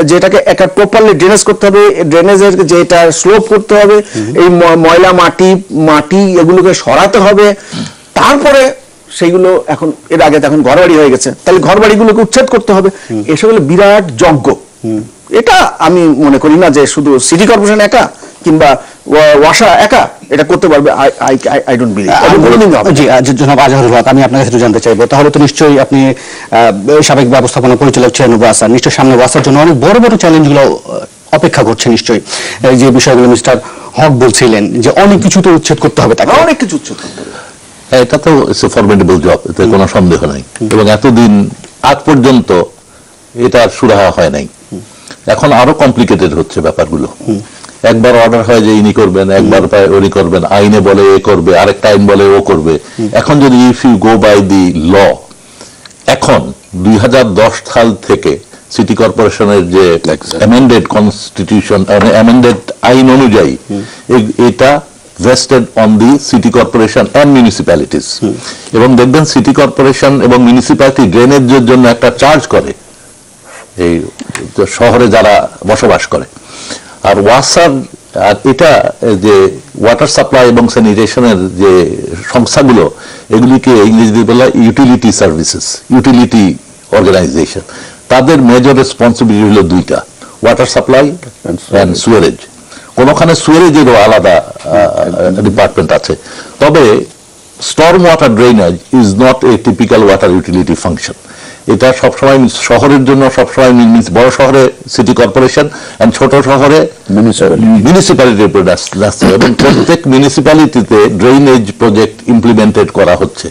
যেটাকে একটা properly drainage করতে হবে, ড্রেনেজের যেটা স্লোপ করতে হবে, এই ময়লা মাটি এগুলোকে সরাতে হবে, তারপরে সেইগুলো এখন এর আগে এখন ঘরবাড়ি হয়ে গেছে, তাহলে ঘরবাড়িগুলোকে উচ্ছেদ করতে হবে। এসব হলো বিরাট যজ্ঞ। এটা আমি মনে করি না যে শুধু সিটি কর্পোরেশন একা কিংবা ওয়াসা একা এটা করতে পারবে। I don't believe. জি জনাব আজহারুল হক, আমি আপনার কাছে একটু জানতে চাইবো, তাহলে তো নিশ্চয়ই আপনি সাবেক ব্যবস্থাপনা পরিচালক ছিলেন ওয়াসা, নিশ্চয়ই সামনে ওয়াসার জন্য অনেক বড় বড় চ্যালেঞ্জগুলো অপেক্ষা করছে নিশ্চয়ই। যে বিষয়গুলো মিস্টার হক বলছিলেন যে অনেক কিছু তো উচ্ছেদ করতে হবে, তাকে অনেক কিছু উচ্ছেদ করতে হবে। এটা তো ফরমেডেবল জব, এতে কোনো সন্দেহ নাই। এবং এতদিন আজ পর্যন্ত এটা সুরাহা হয় নাই। এখন আরো কমপ্লিকেটেড হচ্ছে ব্যাপারগুলো। একবার অর্ডার হয় যে ইনি করবেন, একবার উনি করবেন, আইনে বলে এ করবে, আরেকটা আইন বলে ও করবে। এখন যদি if you go by the law, এখন 2010 সাল থেকে সিটি কর্পোরেশনের যে অ্যামেন্ডেড কনস্টিটিউশন, অ্যামেন্ডেড আইন অনুযায়ী এটা vested on the city corporation and municipalities. এবং দেখবেন সিটি কর্পোরেশন এবং মিউনিসিপ্যালিটি ড্রেনেজের জন্য একটা চার্জ করে এই শহরে যারা বসবাস করে। আর ওয়াসার আর এটা যে ওয়াটার সাপ্লাই এবং স্যানিটেশনের যে সংস্থাগুলো, এগুলিকে ইংরেজিতে বলা ইউটিলিটি সার্ভিসেস, ইউটিলিটি অর্গানাইজেশন। তাদের মেজর রেসপন্সিবিলিটি হলো দুইটা, ওয়াটার সাপ্লাই অ্যান্ড সুয়ারেজ। কোনখানে সুয়ারেজেরও আলাদা ডিপার্টমেন্ট আছে। তবে storm water drainage is not a typical water utility function. এটা সবসময় শহরের জন্য সবসময় বড় শহরে সিটি কর্পোরেশন এন্ড ছোট শহরে মিউনিসিপ্যালিটির উপর আসছে, এবং প্রত্যেক মিউনিসিপ্যালিটিতে ড্রেনেজ প্রজেক্ট ইমপ্লিমেন্টেড করা হচ্ছে।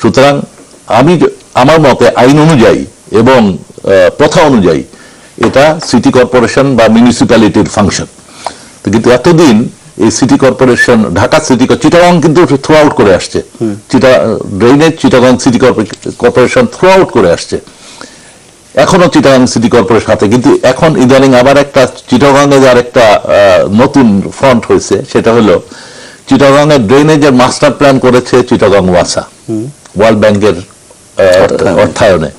সুতরাং আমার মতে আইন অনুযায়ী এবং প্রথা অনুযায়ী এটা সিটি কর্পোরেশন বা মিউনিসিপ্যালিটির ফাংশন। কিন্তু এতদিন এই city corporation, Dhaka city, Chittagong কিন্তু থ্রু আউট করে আসছে, drainage Chittagong city corporation through out করে আসছে, এখনো চিটাগাং সিটি কর্পোরেশন হাতে। কিন্তু এখন ইদানিং আবার একটা চিটাগাং এর আর একটা নতুন ফ্রন্ট হয়েছে, সেটা হলো চিটাগাং এর ড্রেনেজের মাস্টার প্ল্যান করেছে চিটাগাং ওয়াসা, ওয়ার্ল্ড ব্যাংকের অর্থায়নে।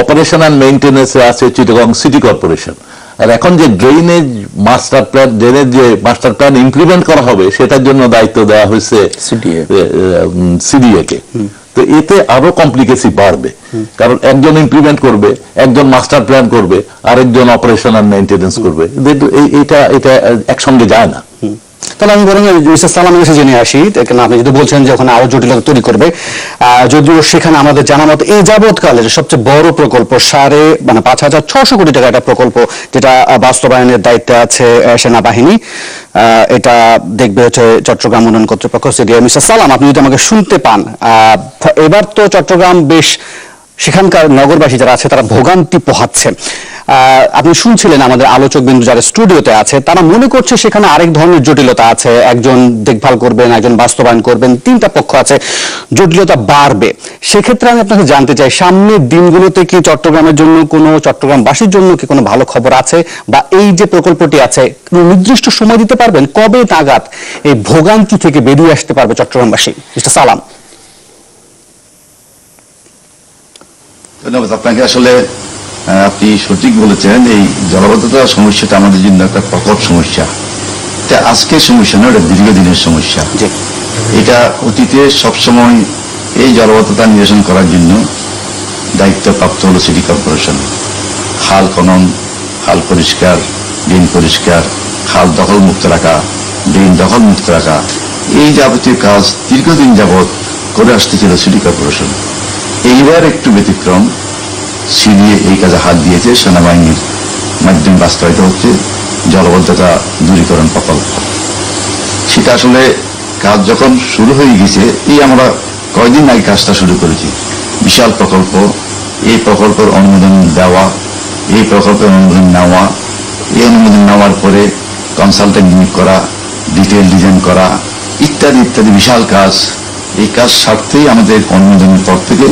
অপারেশন অ্যান্ড মেইনটেনেন্সে আছে চিটাগাং সিটি কর্পোরেশন। আর এখন যে ড্রেনেজ মাস্টার প্ল্যান ইমপ্লিমেন্ট করা হবে, সেটার জন্য দায়িত্ব দেওয়া হয়েছে সিডিএ কে। তো এতে আরো কমপ্লিকেসি বাড়বে, কারণ একজন ইমপ্লিমেন্ট করবে, একজন মাস্টার প্ল্যান করবে, আরেকজন অপারেশন অ্যান্ড মেইনটেনেন্স করবে। এটা একসঙ্গে যায় না। তাহলে আমি বরং মিস্টার সালামের কাছে জেনে আসি, আপনি যদি বলছেন যে ওখানে আরো জটিলতা তৈরি করবে, যদিও সেখানে আমাদের জানা মতো এই যাবৎকালে সবচেয়ে বড় প্রকল্প সাড়ে 5,600 কোটি টাকা একটা প্রকল্প, যেটা বাস্তবায়নের দায়িত্বে আছে সেনাবাহিনী, এটা দেখবে হচ্ছে চট্টগ্রাম উন্নয়ন কর্তৃপক্ষ সিডিএ। মিস্টার সালাম, আপনি যদি আমাকে শুনতে পান, এবার তো চট্টগ্রাম বেশ, সেখানকার নগরবাসী যারা আছে তারা ভোগান্তি পোহাচ্ছে। আপনি শুনছিলেন আমাদের আলোচক বিন্দু যারা স্টুডিওতে আছে, তারা মনে করছে সেখানে আরেক ধরনের জটিলতা আছে, একজন দেখভাল করবেন, একজন বাস্তবায়ন করবেন, তিনটা পক্ষ আছে, জটিলতা বাড়বে। সেক্ষেত্রে আমি আপনাকে জানতে চাই, সামনের দিনগুলোতে কি চট্টগ্রামের জন্য চট্টগ্রামবাসীর জন্য কি কোনো ভালো খবর আছে, বা এই যে প্রকল্পটি আছে কোনো নির্দিষ্ট সময় দিতে পারবেন, কবে নাগাদ এই ভোগান্তি থেকে বেরিয়ে আসতে পারবে চট্টগ্রামবাসী? মিস্টার সালাম। ধন্যবাদ আপনাকে। আসলে আপনি সঠিক বলেছেন, এই জলাবদ্ধতা সমস্যাটা আমাদের জন্য একটা প্রকট সমস্যা। এটা আজকের সমস্যা না, এটা দীর্ঘদিনের সমস্যা। এটা অতীতে সবসময় এই জলাবদ্ধতা নিরসন করার জন্য দায়িত্বপ্রাপ্ত হলো সিটি কর্পোরেশন। খাল খনন, খাল পরিষ্কার, ড্রেন পরিষ্কার, খাল দখল মুক্ত রাখা, ড্রেন দখল মুক্ত রাখা, এই যাবতীয় কাজ দীর্ঘদিন যাবৎ করে আসতেছিল সিটি কর্পোরেশন। এইবার একটু ব্যতিক্রম, সিডিএ এই কাজে হাত দিয়েছে, সেনাবাহিনীর মাধ্যমে বাস্তবায়িত হচ্ছে জলাবদ্ধতা দূরীকরণ প্রকল্প। সেটা আসলে কাজ যখন শুরু হয়ে গেছে, এই আমরা কয়েকদিন আগে কাজটা শুরু করেছি। বিশাল প্রকল্প, এই প্রকল্পের অনুমোদন দেওয়া, এই প্রকল্পের অনুমোদন নেওয়া, এই অনুমোদন নেওয়ার পরে কনসালটেন্ট নিয়োগ করা, ডিটেল ডিজাইন করা, ইত্যাদি ইত্যাদি বিশাল কাজ। এই কাজ সারতেই আমাদের অনুমোদনের পর থেকে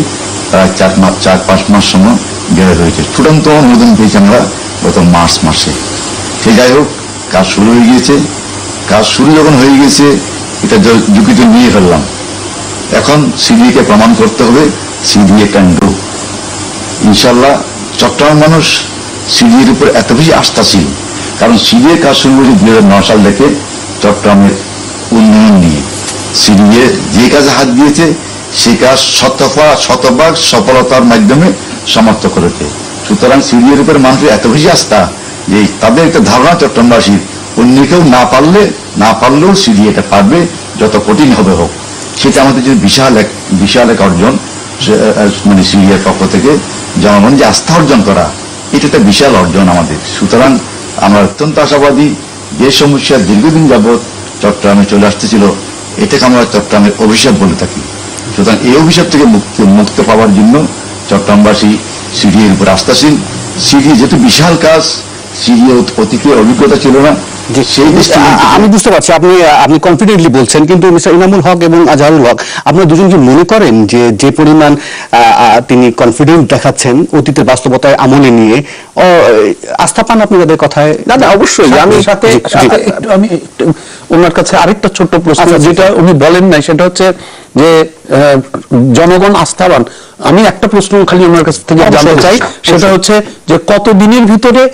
প্রায় 4-5 মাস সময় বের হয়েছে। চূড়ান্ত অনুমোদন পেয়েছি আমরা গত মার্চ মাসে। সে যাই হোক, কাজ শুরু হয়ে গিয়েছে। কাজ শুরু যখন হয়ে গেছে, এটা ঝুঁকিতে নিয়ে ফেললাম। এখন সিডিএকে প্রমাণ করতে হবে সিডিএ ক্যান ডু। ইনশাল্লাহ চট্টগ্রাম মানুষ সিডিএর উপর এত বেশি আস্থা ছিল, কারণ সিডিএ কাজ শুরু করেছে 2009 সাল থেকে চট্টগ্রামের উন্নয়ন নিয়ে। সিডিএ যে কাজে হাত দিয়েছে সেই কাজ শতভাগ সফলতার মাধ্যমে সমাপ্ত করেছে। সুতরাং সিডিএর উপর মানুষের এত বেশি আস্থা যে তাদের একটা ধারণা চট্টগ্রামবাসীর অন্য কেউ না পারলেও সিডিএটা পারবে, যত কঠিন হবে হোক। সেটা আমাদের জন্য বিশাল এক অর্জন, মানে সিডিএর পক্ষ থেকে জনগণ যে আস্থা অর্জন করা, এটা একটা বিশাল অর্জন আমাদের। সুতরাং আমরা অত্যন্ত আশাবাদী। যে সমস্যা দীর্ঘদিন যাবৎ চট্টগ্রামে চলে আসতেছিল, এটাকে আমরা চট্টগ্রামের অভিশাপ বলে থাকি। সুতরাং এই অভিশাপ থেকে মুক্ত পাওয়ার জন্য চট্টগ্রামবাসী সিডিএর উপর আস্থাশীল। সিডিএ যেহেতু বিশাল কাজ, সিডিএ অতীতে অভিজ্ঞতা ছিল না, আমি বুঝতে পারছি আপনি কনফিডেন্টলি বলছেন, কিন্তু মিস্টার ইনামুল হক এবং আজহারুল হক, আপনারা দুজন কি মনে করেন যে পরিমাণ তিনি কনফিডেন্ট দেখাচ্ছেন অতীতের বাস্তবতায় আমলে নিয়ে আস্থা পান আপনি তাদের কথায়? না, অবশ্যই। আমি ওনার কাছে আরেকটা ছোট্ট প্রশ্ন, যেটা উনি বলেন নাই, সেটা হচ্ছে যে জনগণ আস্থাবান। আমি একটা প্রশ্ন খালি ওনার কাছ থেকে জানতে চাই, সেটা হচ্ছে যে কতদিনের ভিতরে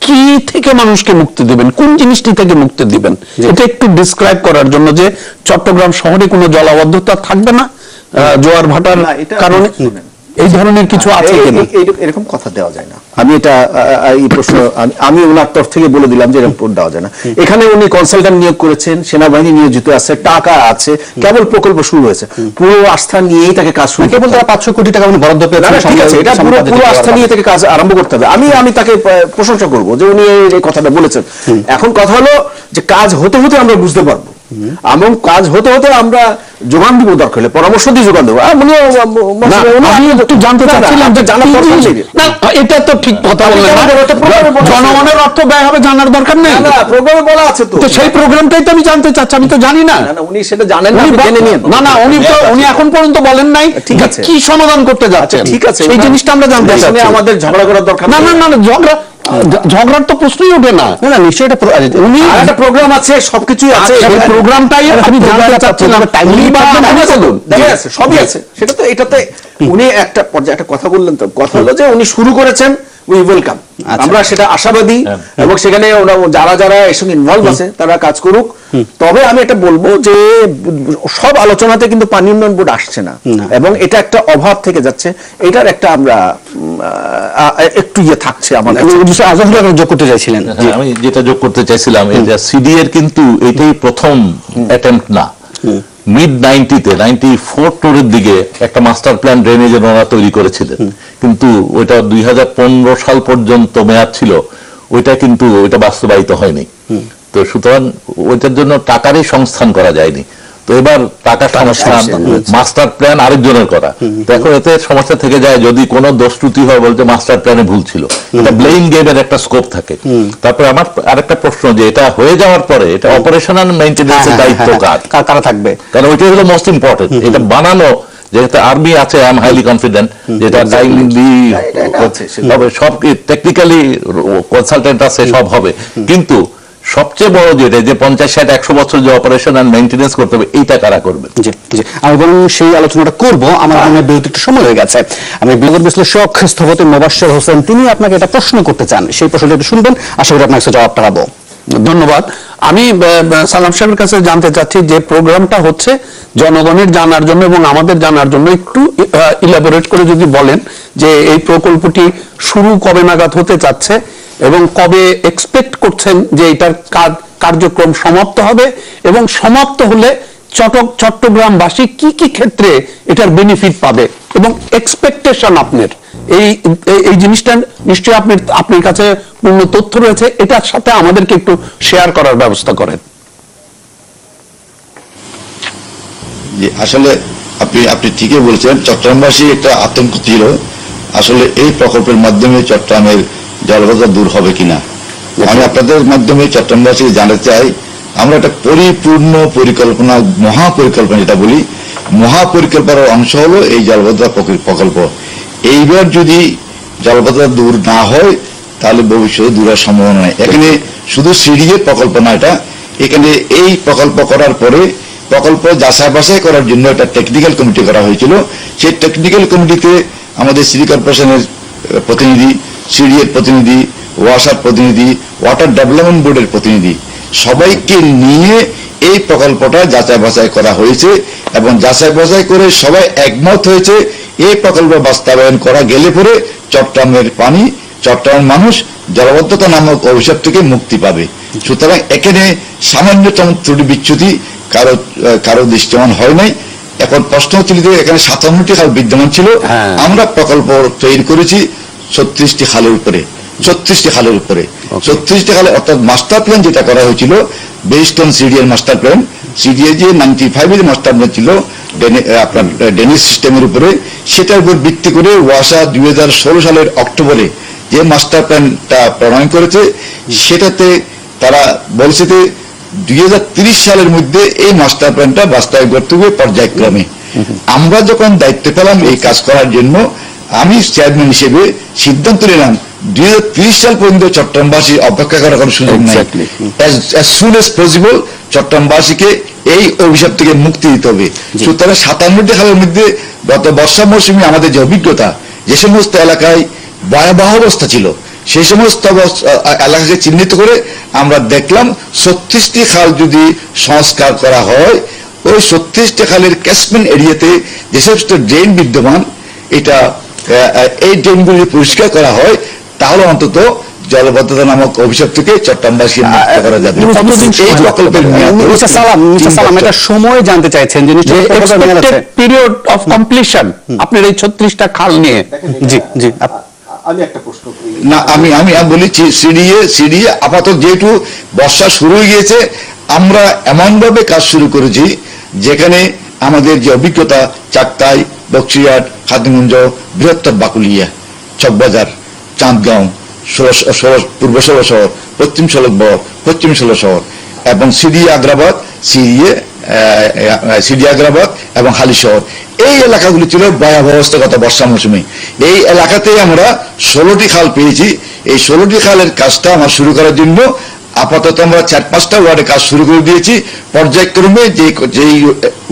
কি থেকে মানুষকে মুক্তি দিবেন, কোন জিনিসটি থেকে মুক্তি দিবেন, এটা একটু ডিসক্রাইব করার জন্য, যে চট্টগ্রাম শহরে কোনো জলাবদ্ধতা থাকবে না জোয়ার ভাটার কারণে, এই ধরনের কিছু আছে কিনা? এরকম কথা দেওয়া যায় না। আমি এটা এই প্রশ্ন আমি ওনার তরফ থেকে বলে দিলাম যে এরকম দেওয়া যায় না। এখানে উনি কনসালটেন্ট নিয়োগ করেছেন, সেনাবাহিনী নিয়োজিত আছে, টাকা আছে, কেবল প্রকল্প শুরু হয়েছে, পুরো আস্থা নিয়েই তাকে কাজ শুরু, কেবল তারা 500 কোটি টাকা বরাদ্দ পেয়েছে। ঠিক আছে, এটা পুরো আস্থা নিয়ে তাকে কাজ আরম্ভ করতে হবে। আমি তাকে প্রশংসা করবো যে উনি এই কথাটা বলেছেন। এখন কথা হলো যে কাজ হতে হতে আমরা বুঝতে পারবো, এবং কাজ হতে হতে আমরা যোগান দিব, দরকার হলে পরামর্শ দিয়ে যোগান দেবো। আমি একটু জানতে চাচ্ছিলাম যে এটা তো ঠিক কথা বললেন, জনগণের অর্থ ব্যয় হবে জানার দরকার নেই, প্রোগ্রামে বলা আছে তো সেই প্রোগ্রামটাই তো আমি জানতে চাচ্ছি, আমি তো জানি না। উনি সেটা জানেন না, না উনি এখন পর্যন্ত বলেন নাই কি সমাধান করতে যাচ্ছে। ঠিক আছে, এই জিনিসটা আমরা জানতে চাচ্ছি। আমাদের ঝগড়া করার দরকার না, ঝগড়ার তো প্রশ্নই ওঠে না। নিশ্চয়ই উনি একটা প্রোগ্রাম আছে, সবকিছুই আছে, সেই প্রোগ্রামটাই আমি জানতে চাচ্ছিলাম। সবই আছে, সেটা তো এটাতে উনি একটা পর্যায়ে একটা কথা বললেন। তো কথা হলো যে উনি শুরু করেছেন, উই ওয়েলকাম, আমরা সেটা আশাবাদী, এবং সেখানে যারা এর সঙ্গে ইনভলভ আছে তারা কাজ করুক। তবে আমি এটা বলবো যে সব আলোচনাতে কিন্তু পানি উন্নয়ন বোর্ড আসছে না, এবং এটা একটা অভাব থেকে যাচ্ছে। এটার একটা আমরা একটু থাকছে আমাদের। যোগ করতে চাইছিলেন? আমি যেটা যোগ করতে চাইছিলাম, সিডি এর কিন্তু এটাই প্রথম অ্যাটেম্পট না। মিড 90-তে 94 দিকে একটা মাস্টার প্ল্যান ড্রেনেজের ওনারা তৈরি করেছিলেন, কিন্তু ওইটা 2015 সাল পর্যন্ত মেয়াদ ছিল, ওইটা বাস্তবায়িত হয়নি। তো সুতরাং ওইটার জন্য টাকারই সংস্থান করা যায়নি। তো এবার টাকা সংস্থান, মাস্টার প্ল্যান আরেকজনের করা, তো এখন এতে সমস্যা থেকে যায় যদি কোনো দোষ ত্রুটি হয় বলতে মাস্টার প্ল্যানে ভুল ছিল, এটা ব্লেম গেমের একটা স্কোপ থাকে। তারপরে আমার আরেকটা প্রশ্ন, যে এটা হয়ে যাওয়ার পরে এটা অপারেশনাল মেইনটেনেন্সের দায়িত্ব কারা থাকবে? কারণ ওইটাই হলো মোস্ট ইম্পর্টেন্ট। এটা বানানো, যেহেতু আর্মি আছে, আই এম হাইলি কনফিডেন্ট যেটা টাইমলি হবে, সব টেকনিক্যালি কনসালটেন্ট আছে, সব হবে। কিন্তু সবচেয়ে বড় যেটা, যে 50, 60, 100 বছর যে অপারেশন আর মেইনটেনেন্স করতে হবে, এইটা কারা করবে? আমি বরং সেই আলোচনাটা করবো। আমার মনে হয় বিরতির সময় হয়ে গেছে। আমি বিগত বিশ্লেষক স্থপতি মোবাশ্বের হোসেন, তিনি আপনাকে একটা প্রশ্ন করতে চান, সেই প্রশ্নটা একটু শুনবেন, আশা করি আপনার কাছে জবাবটা পাবো। ধন্যবাদ। আমি সালাম সাহেবের কাছে জানতে চাচ্ছি যে প্রোগ্রামটা হচ্ছে জনগণের জানার জন্য এবং আমাদের জানার জন্য, একটু ইলাবোরেট করে যদি বলেন যে এই প্রকল্পটি শুরু কবে নাগাদ হতে চাচ্ছে এবং কবে এক্সপেক্ট করছেন যে এটার কার্যক্রম সমাপ্ত হবে, এবং সমাপ্ত হলে চট্টগ্রামবাসী কি কি ক্ষেত্রে এটার বেনিফিট পাবে, এবং এক্সপেকটেশন আপনার এই জিনিসটা নিশ্চয়ই আপনার কাছে পূর্ণ তথ্য রয়েছে, এটার সাথে আমাদেরকে একটু শেয়ার করার ব্যবস্থা করেন। আসলে আপনি ঠিকই বলছেন, চট্টগ্রামবাসী একটা আতঙ্ক ছিল আসলে এই প্রকল্পের মাধ্যমে চট্টগ্রামের জলবদ্ধতা দূর হবে কিনা। আমি আপনাদের মাধ্যমে চট্টগ্রামবাসী জানাতে চাই, আমরা একটা পরিপূর্ণ পরিকল্পনা, মহাপরিকল্পনা যেটা বলি, মহাপরিকল্পনার অংশ হলো এই জলবদ্ধতা প্রকল্প। এইবার যদি জলবদ্ধতা দূর না হয় তাহলে ভবিষ্যতে দূর হওয়ার সম্ভাবনা নেই। এখানে শুধু সিডিএর প্রকল্প না, এখানে এই প্রকল্প করার পরে প্রকল্প যাচাই বাছাই করার জন্য একটা টেকনিক্যাল কমিটি করা হয়েছিল। সেই টেকনিক্যাল কমিটিতে আমাদের সিটি কর্পোরেশনের প্রতিনিধি, সিডিএর প্রতিনিধি, ওয়াসার প্রতিনিধি, ওয়াটার ডেভেলপমেন্ট বোর্ডের প্রতিনিধি, সবাইকে নিয়ে এই প্রকল্পটা যাচাই বাছাই করা হয়েছে এবং যাচাই বাছাই করে সবাই একমত হয়েছে এই প্রকল্প বাস্তবায়ন করা গেলে পরে চট্টগ্রামের পানি, চট্টগ্রামের মানুষ জলাবদ্ধতা নামক অভিশাপ থেকে মুক্তি পাবে। সুতরাং এখানে সামান্যতম ত্রুটি বিচ্যুতি কারো দৃশ্যমান হয় নাই। এখন প্রশ্ন হচ্ছে যে এখানে 57টি খাল বিদ্যমান ছিল, আমরা প্রকল্প তৈরি করেছি 36টি খালের উপরে, 36টি খালের উপরে, 36টি খালে, অর্থাৎ মাস্টার প্ল্যান যেটা করা হয়েছিল বেসড অন সিডিএর মাস্টার প্ল্যান, সিডিএ যে 95 এর মাস্টার প্ল্যান ছিল আপনার ডেনিস সিস্টেমের উপরে, সেটার উপর ভিত্তি করে ওয়াসা 2016 সালের অক্টোবরে যে মাস্টার প্ল্যানটা প্রণয়ন করেছে, সেটাতে তারা বলছে যে 2030 সালের মধ্যে এই মাস্টার প্ল্যানটা বাস্তবায়ন করতে হবে পর্যায়ক্রমে। আমরা যখন দায়িত্ব পেলাম এই কাজ করার জন্য, আমি চেয়ারম্যান হিসেবে সিদ্ধান্ত নিলাম 2030 সাল পর্যন্ত চট্টগ্রামবাসী অপেক্ষা করার কোনো সুযোগ নাই। as soon as possible চট্টগ্রামবাসীকে এই অভিশাপ থেকে মুক্তি দিতে হবে। সুতরাং 57টি খালের মধ্যে গত বর্ষা মৌসুমে আমাদের যে অভিজ্ঞতা, যে সমস্ত এলাকায় ভয়াবহ অবস্থা ছিল, সেই সমস্ত এলাকাকে চিহ্নিত করে আমরা দেখলাম 36টি খাল যদি সংস্কার করা হয়, ওই 36টি খালের ক্যাচমেন্ট এরিয়াতে যে সমস্ত ড্রেন বিদ্যমান, এটা এই ড্রেনগুলি পরিষ্কার করা হয়, তাহলে অন্তত জলবদ্ধতা নামক অভিশাপ থেকে চট্টগ্রামবাসী মুক্ত করা যাবে। এই প্রকল্পের এটা সময় জানতে চাইছেন যে পিরিয়ড অফ কমপ্লিশন আপনার এই 36টা খাল নিয়ে। জি জি, আমি একটা প্রশ্ন করি। না, আমি বলি সিডিএ আপাতত যেহেতু বর্ষা শুরু হয়ে গিয়েছে, আমরা এমনভাবে কাজ শুরু করেছি যেখানে আমাদের যে অভিজ্ঞতা চাকতাই, বক্সিরহাট, খাদিমগঞ্জ, বৃহত্তর বাকুলিয়া, চকবাজার, চাঁদগাঁও, পূর্ব ষোলো শহর, পশ্চিম ষোলকবর, পশ্চিম ষোলো শহর এবং সিডিএ আগ্রাবাদ এবং হালি শহর, এই এলাকাগুলি ছিল ভয়াবহ অবস্থা গত বর্ষা মৌসুমে। এই এলাকাতে আমরা 16টি খাল পেয়েছি। এই 16টি খালের কাজটা আমার শুরু করার জন্য আপাতত আমরা 4-5টা ওয়ার্ডে কাজ শুরু করে দিয়েছি। পর্যায়ক্রমে যে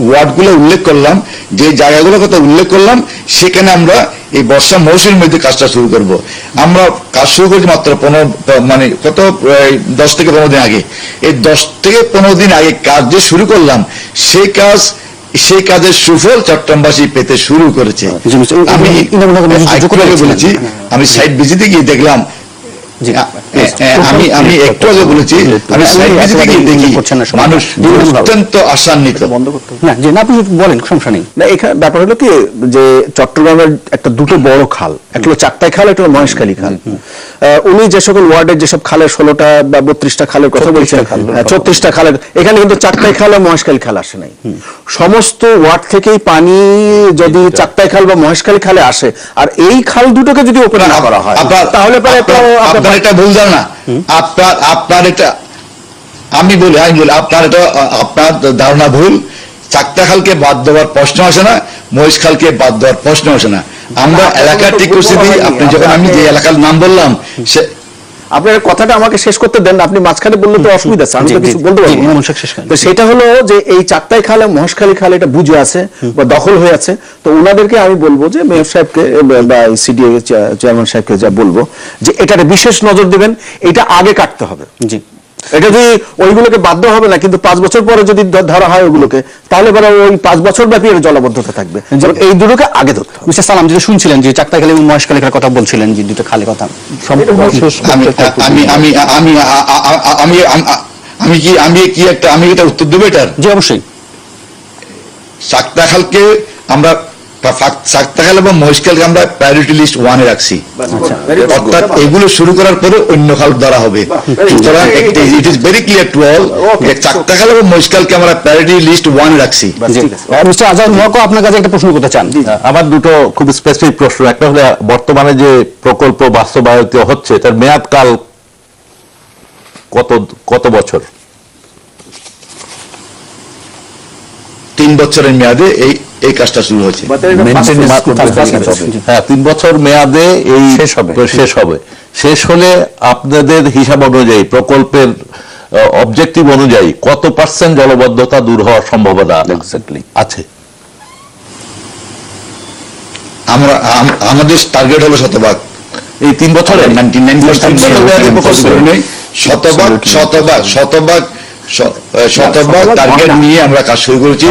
ওয়ার্ডগুলো উল্লেখ করলাম, যে জায়গাগুলোর কথা উল্লেখ করলাম, সেখানে আমরা এই বর্ষা মৌসুমের মধ্যে কাজটা শুরু করব। আমরা কাজ শুরু করেছি মাত্র 10 থেকে 15 দিন আগে। এই 10 থেকে 15 দিন আগে কাজ যে শুরু করলাম, সেই কাজের সুফল চট্টগ্রামবাসী পেতে শুরু করেছে। আমি বলেছি, আমি সাইট ভিজিটে গিয়ে দেখলাম, আমি একটু আগে বলেছি, আমি সাইট ভিজিটে গিয়ে দেখি মানুষ অত্যন্ত আশান্বিত। বলেন, সমস্যা নেই। না, এখানে ব্যাপার হলো কি যে চট্টগ্রামের দুটো বড় খাল, একটা হলো চাকতাই খাল, একটা হলো মহেশখালী খাল। উনি যে সকল ওয়ার্ডের যেসব খালের 16টা বা 32টা খালের কথা বলছেন, 34টা খালের, এখানে কিন্তু চাকতাই খাল আর মহেশখালী খাল আসে নাই। সমস্ত ওয়ার্ড থেকেই পানি যদি চাকতাই খাল বা মহেশখালী খালে আসে, আর এই খাল দুটোকে যদি ওপেন না করা হয়, তাহলে আপনার এটা ভুল ধারণা। আপনার এটা আমি বলি আপনার ধারণা ভুল। চাকতা খালকে বাদ দেওয়ার প্রশ্ন আসে না, মহেশ খালকে বাদ দেওয়ার প্রশ্ন আসে না। আমরা এলাকা ঠিক করছি। আপনি যখন আমি যে এলাকার নাম বললাম, সে আপনার কথাটা আমাকে শেষ করতে দেন, আপনি মাঝখানে বললে তো অসুবিধা আছে, আমি তো কিছু বলতে পারবো না। তো সেটা হলো যে এই চাকতাই খাল আর মহেশখালী খাল এটা বুঝে আছে বা দখল হয়ে আছে। তো ওনাদেরকে আমি বলবো যে মেয়র সাহেবকে বা সিডিএ চেয়ারম্যান সাহেবকে যা বলবো যে এটাতে বিশেষ নজর দিবেন, এটা আগে কাটতে হবে। জি, এটা যদি ওইগুলোকে বাধ্য হবে না, কিন্তু 5 বছর পরে যদি ধরা হয় ওইগুলোকে, তাহলে পরে ওই 5 বছর ব্যাপী এর জলাবদ্ধতা থাকবে। এই দুটোকে আগে ধরতে হবে। মিস্টার সালাম, যেটা শুনছিলেন যে চাকতাই খাল এবং মহেশখালী খালের কথা বলছিলেন, যে দুটো খালের কথা, আমি এটা উত্তর দেবো এটার। জি, অবশ্যই। চাকতা খালকে আমরা চাকতাখাল এবং মহেশখালকে আমরা প্রায়োরিটি লিস্ট 1-এ রাখছি। অর্থাৎ এগুলো শুরু করার পরে অন্য খাল ধরা হবে। সুতরাং it is very clear to all, চাকতাখাল এবং মহেশখালকে আমরা প্রায়োরিটি লিস্ট 1-এ রাখছি। মিস্টার আজাদ মহকো, আপনার কাছে একটা প্রশ্ন করতে চান। আমার দুটো খুব স্পেসিফিক প্রশ্ন। একটা হলো বর্তমানে যে প্রকল্প বাস্তবায়িত হচ্ছে, তার মেয়াদকাল কত বছর? 3 বছরের মেয়াদে এই কাজটা শুরু হয়েছে। হ্যাঁ, 3 বছর মেয়াদে এই শেষ হবে। শেষ হলে আপনাদের হিসাব অনুযায়ী, প্রকল্পের অবজেক্টিভ অনুযায়ী কত % জলবদ্ধতা দূর হওয়ার সম্ভাবনা আছে? আমাদের টার্গেট হলো 100%। এই 3 বছরে 99% শতভাগ টার্গেট নিয়ে আমরা কাজ শুরু করেছি।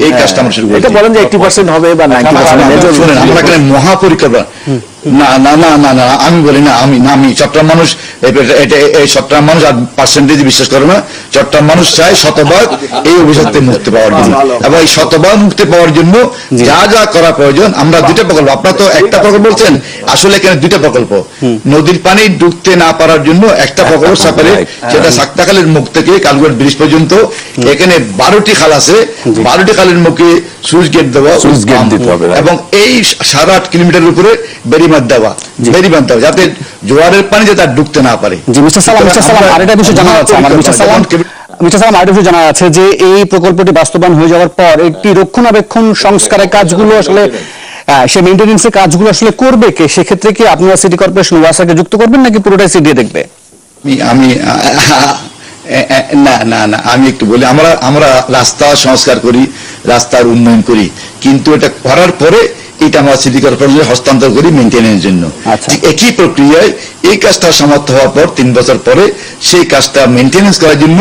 এই কাজটা আমরা শুরু করেছি। এটা বলেন যে 80% হবে বা 90%। শুনেন, আমরা এখানে মহাপরিকল্পনা না না না না না আমি বলি না, আমি চট্টগ্রাম মানুষ এই চট্টগ্রাম মানুষ আর পার্সেন্টেজ বিশ্বাস করে না। চট্টগ্রাম মানুষ চায় শতভাগ এই অভিশাপ থেকে মুক্তি পাওয়ার জন্য, এবং এই শতভাগ মুক্তি পাওয়ার জন্য যা যা করা প্রয়োজন। আমরা 2টা প্রকল্প, আপনারা তো একটা প্রকল্প বলছেন, আসলে এখানে 2টা প্রকল্প। নদীর পানি ঢুকতে না পারার জন্য একটা প্রকল্প সেপারেট, সেটা সাক্তাখালের মুখ থেকে কালুঘাট ব্রিজ পর্যন্ত। এখানে 12টি খাল আছে, 12টি খালের মুখে সুইচ গেট দেওয়া এবং এই 8.5 কিলোমিটার উপরে বেরিবাঁধ দেওয়া, যাতে জোয়ারের পানি যাতে আর ঢুকতে না পারে। মিস্টার সালাম আরেকটা বিষয় জানা আছে আমার, মিস্টার সালাম আরেকটা বিষয় জানা আছে যে এই প্রকল্পটি বাস্তবায়ন হয়ে যাওয়ার পর একটি রক্ষণাবেক্ষণ সংস্কারের কাজগুলো আসলে সে মেইনটেনেন্সের কাজগুলো আসলে করবে কে? সেক্ষেত্রে কি আপনারা সিটি কর্পোরেশন ওয়াসাকে যুক্ত করবেন নাকি পুরোটাই সিডিএ দেখবে? আমি না না না আমি একটু বলি, আমরা রাস্তা সংস্কার করি, রাস্তার উন্নয়ন করি, কিন্তু এটা করার পরে এটা আমরা সিটি কর্পোরেশনে হস্তান্তর করি মেইনটেনেন্সের জন্য। ঠিক একই প্রক্রিয়ায় এই কাজটা সমাপ্ত হওয়ার পর 3 বছর পরে সেই কাজটা মেইনটেনেন্স করার জন্য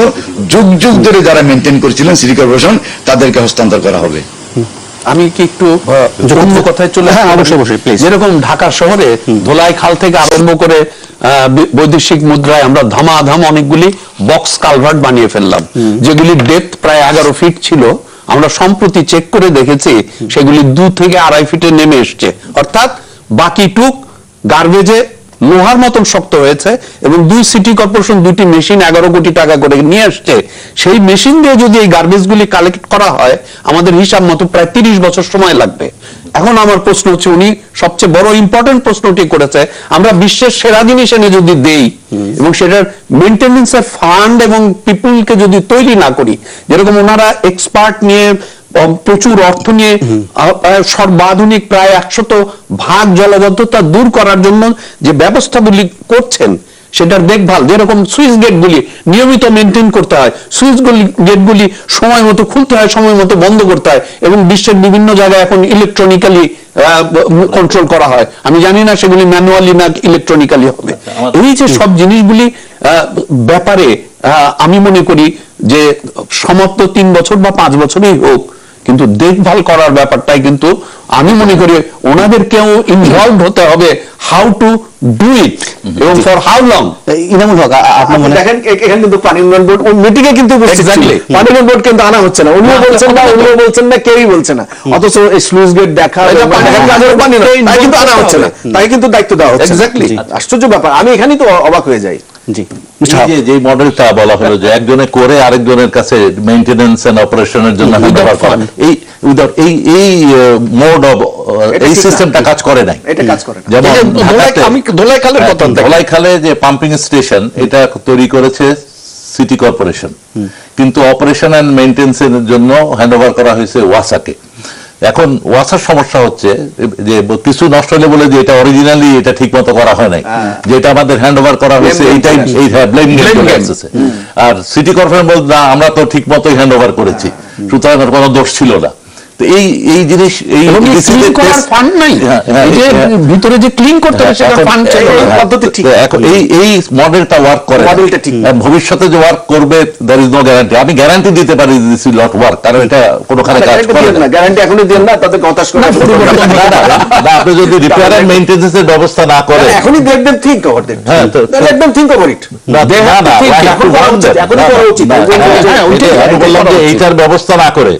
যুগ যুগ ধরে যারা মেইনটেইন করেছিলেন সিটি কর্পোরেশন, তাদেরকে হস্তান্তর করা হবে। আমি কি একটু অন্য কথায় চলে? হ্যাঁ, অবশ্যই প্লিজ। যেরকম ঢাকা শহরে ধোলাই খাল থেকে আরম্ভ করে বৈদেশিক মুদ্রায় আমরা ধামাধাম অনেকগুলি বক্স কালভার্ট বানিয়ে ফেললাম, যেগুলির ডেপথ প্রায় 11 ফিট ছিল। আমরা সম্প্রতি চেক করে দেখেছি সেগুলি 2 থেকে 2.5 ফিটে নেমে এসছে, অর্থাৎ বাকিটুক গার্বেজে লোহার মতন শক্ত হয়েছে। এবং 2 সিটি কর্পোরেশন 2টি মেশিন 11 কোটি টাকা করে নিয়ে আসছে। সেই মেশিন দিয়ে যদি এই গার্বেজগুলি কালেক্ট করা হয়, আমাদের হিসাব মতো প্রায় 30 বছর সময় লাগবে। এখন আমার প্রশ্ন হচ্ছে, উনি সবচেয়ে বড় ইম্পর্টেন্ট প্রশ্নটি করেছে, আমরা বিশ্বের সেরা জিনিস এনে যদি দেই এবং সেটার মেইনটেনেন্সের ফান্ড এবং পিপলকে যদি তৈরি না করি, যেরকম ওনারা এক্সপার্ট নিয়ে প্রচুর অর্থ নিয়ে সর্বাধুনিক প্রায় 100 ভাগ জলবদ্ধতা দূর করার জন্য যে ব্যবস্থাগুলি করছেন, সেটার দেখভাল, যেরকম সুইচ গেটগুলি নিয়মিত মেনটেন করতে হয়, সুইচ গেটগুলি সময় মতো খুলতে হয়, সময় মতো বন্ধ করতে হয়, এবং বিশ্বের বিভিন্ন জায়গায় এখন ইলেকট্রনিক্যালি কন্ট্রোল করা হয়। আমি জানি না সেগুলি ম্যানুয়ালি না ইলেকট্রনিক্যালি হবে। এই যে সব জিনিসগুলি ব্যাপারে আমি মনে করি যে সমাপ্ত 3 বছর বা 5 বছরই হোক, কিন্তু দেখভাল করার ব্যাপারটাই কিন্তু আমি মনে করি ওনাদেরকেও ইনভলভ হতে হবে, হাউ টু ডু ইট এবং ফর হাউ লং। ইনামুল হক, আপনার মনে দেখেন এখানে কিন্তু পানি উন্নয়ন বোর্ড মিটিং এ কিন্তু পানি উন্নয়ন বোর্ড কিন্তু আনা হচ্ছে না, উনিও বলছেন না, কেউই বলছে না। অথচ এই স্লুইস গেট দেখা তাই কিন্তু আনা হচ্ছে না, তাই কিন্তু দায়িত্ব দেওয়া হচ্ছে। এক্স্যাক্টলি, আশ্চর্য ব্যাপার। আমি এখানেই তো অবাক হয়ে যাই। জি, যে মডেলটা বলা হলো যে একজনে করে আরেকজনের কাছে মেইনটেনেন্স এন্ড অপারেশনের জন্য হ্যান্ডওভার করা, এই মোড অফ এই সিস্টেমটা কাজ করে নাই। এটা কাজ করে না। যেমন আমি ধোলাই খালের কথা, ধোলাই খালে যে পাম্পিং স্টেশন, এটা তৈরি করেছে সিটি কর্পোরেশন, কিন্তু অপারেশন এন্ড মেইনটেনেন্সের জন্য হ্যান্ডওভার করা হয়েছে ওয়াসাকে। এখন ওয়াসার সমস্যা হচ্ছে যে কিছু নষ্ট হলে বলে যে এটা অরিজিনালি এটা ঠিক মতো করা হয় নাই, যেটা আমাদের হ্যান্ড ওভার করা হয়েছে এইটাই ব্লেম আসছে। আর সিটি কর্পোরেশন বলতে না, আমরা তো ঠিক মতোই হ্যান্ড ওভার করেছি, সুতরাং কোনো দোষ ছিল না। এই জিনিস ফান্ড নাই, ভিতরে যে ক্লিন করতে হবে সেটা ফান্ড ছিল না। পদ্ধতি ঠিক, এই মডেলটা ওয়ার্ক করে, মডেলটা ঠিক। ভবিষ্যতে যে ওয়ার্ক করবে দ্যার ইজ নো গ্যারান্টি। আমি গ্যারান্টি দিতে পারি দিস উইল নট ওয়ার্ক, কারণ এটা কোনোখানে কাজ করে না। গ্যারান্টি এখনই দেন না, তাতে হতাশ করে আপনি যদি রিপেয়ার এন্ড মেইনটেনেন্সের ব্যবস্থা না করেন, এখনই দেখবেন থিংক ওভার দ্যাট। হ্যাঁ, একদম থিংক ওভার ইট। বললাম যে এইটার ব্যবস্থা না করে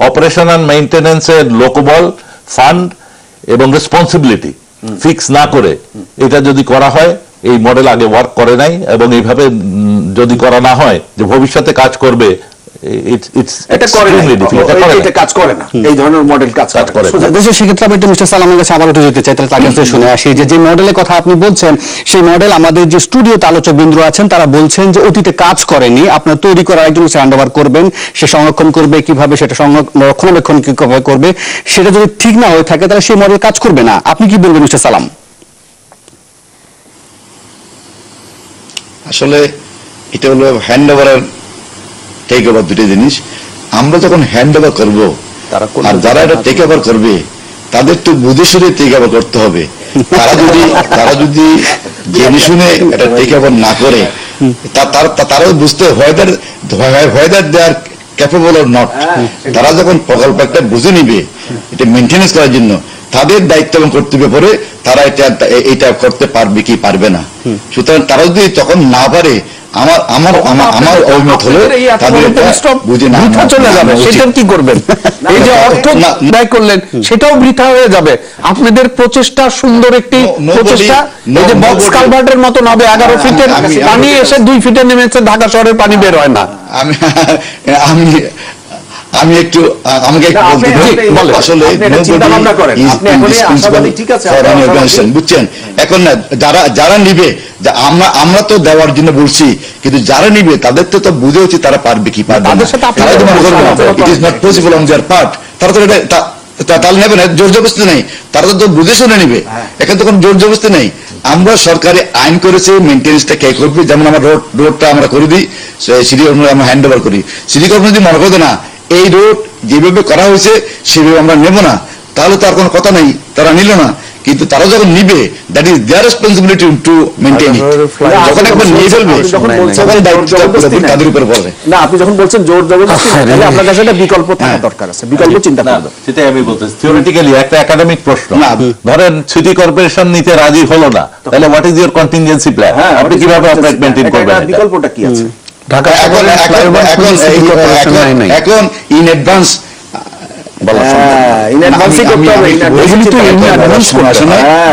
অপারেশন এন্ড মেইনটেনেন্সের লোকবল, ফান্ড এবং রেসপন্সিবিলিটি ফিক্স না করে এটা যদি করা হয়, এই মডেল আগে ওয়ার্ক করে নাই, এবং এইভাবে যদি করা না হয় যে ভবিষ্যতে কাজ করবে, যে মডেলের কথা আপনি বলছেন, সেই মডেল আমাদের যে স্টুডিওতে আলোচক বিন্দু আছেন তারা বলছেন যে অতীতে কাজ করেনি, আপনার তৈরি করার একজন হ্যান্ড ওভার করবেন, সে সংরক্ষণ করবে কিভাবে, সেটা রক্ষণাবেক্ষণ কিভাবে করবে, সেটা যদি ঠিক না হয়ে থাকে তাহলে সেই মডেল কাজ করবে না। আপনি কি বলবেন মিস্টার সালাম? আসলে এটা হলো হ্যান্ড ওভার টেক ওভার, দুটো জিনিস। আমরা যখন হ্যান্ড ওভার করবো আর যারা এটা টেক ওভার করবে, তাদের তো বুঝে শুনে টেক ওভার করতে হবে। তারা যদি জেনে শুনে এটা টেক ওভার না করে, তারাও বুঝতে হয় দে আর ক্যাপেবল অর নট। তারা যখন প্রকল্প একটা বুঝে নিবে এটা মেনটেন্যান্স করার জন্য, তাদের দায়িত্ব এবং কর্তব্য পরে তারা এটা করতে পারবে কি পারবে না। সুতরাং তারা যদি তখন না পারে, আমার অভিমত হলো তাদের বুঝে না চলে যাবে। সেটা কি করবেন? এই যে অর্থ ব্যয় করলেন সেটাও বৃথা হয়ে যাবে। আপনাদের প্রচেষ্টা, সুন্দর একটি প্রচেষ্টা, এই যে বক্স কালভার্টের মতন হবে, 11 ফিটের পানি এসে 2 ফিটে নেমেছে, ঢাকা শহরের পানি বের হয় না। আমি একটু আমাকে বলতে আসলে বুঝছেন, এখন না যারা নিবে, আমরা তো দেওয়ার জন্য বলছি, কিন্তু যারা নিবে তাদের তো বুঝে উচিত তারা পারবে কি পারবে না। It is not possible on their part. তারা তো তাহলে নেবে না, জোর জবরদস্তি নেই, তারা তো বুঝে শুনে নিবে, এখানে তো কোনো জোর জবরদস্তি নেই। আমরা সরকারি আইন করেছে, মেনটেন্যান্সটা কে করবে। যেমন আমরা রোডটা আমরা করে দিই, সিটি কর্পোরেশন আমরা হ্যান্ড ওভার করি। সিটি কর্পোরেশন যদি মনে করবে না এই রোড যেভাবে করা হয়েছে সেভাবে আমরা নেব না, তাহলে তার কোনো কথা নেই, তারা নিল না। কিন্তু তারা যখন নিবে, that is their responsibility to maintain it. যখন একবার নিয়ে ফেলবে তখন দায়িত্বটা তাদের উপর পড়বে। না, আপনি যখন বলছেন জোর জবরদস্তি, তাহলে আপনার কাছে একটা বিকল্প থাকা দরকার আছে, বিকল্প চিন্তা করতে। সেটাই আমি বলতেছি, থিওরিটিক্যালি একটা একাডেমিক প্রশ্ন। ধরেন সিটি কর্পোরেশন নিতে রাজি হলো না, তাহলে what is your contingency plan? আপনি কিভাবে অপারেট মেইনটেইন করবেন? বিকল্পটা কি আছে? এখন ইন অ্যাডভান্স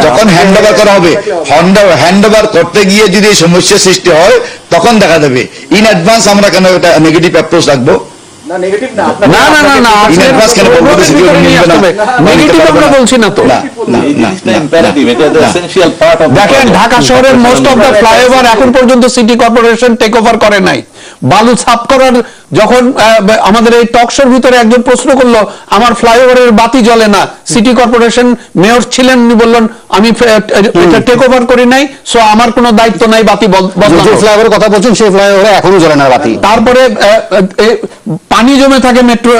যখন হ্যান্ড ওভার করা হবে, হ্যান্ড ওভার করতে গিয়ে যদি সমস্যার সৃষ্টি হয় তখন দেখা যাবে। ইন অ্যাডভান্স আমরা কেন এটা নেগেটিভ অ্যাপ্রোচ রাখবো? দেখেন, ঢাকা শহরের মোস্ট অফ দ্য ফ্লাইওভার এখন পর্যন্ত সিটি কর্পোরেশন টেক ওভার করে নাই। বালু ছাপ করার যখন আমাদের এই টকশোর ভিতরে একজন প্রশ্ন করলো, আমার ফ্লাইওভারের বাতি জ্বলে না, সিটি কর্পোরেশন মেয়র ছিলেন, উনি বললেন আমি এটা টেক ওভার করি নাই, সো আমার কোনো দায়িত্ব নাই বাতি বদলানোর। ফ্লাইওভারের কথা বলছেন, সেই ফ্লাইওভারে এখনো জ্বলে না বাতি। তারপরে পানি জমে থাকে মেট্রো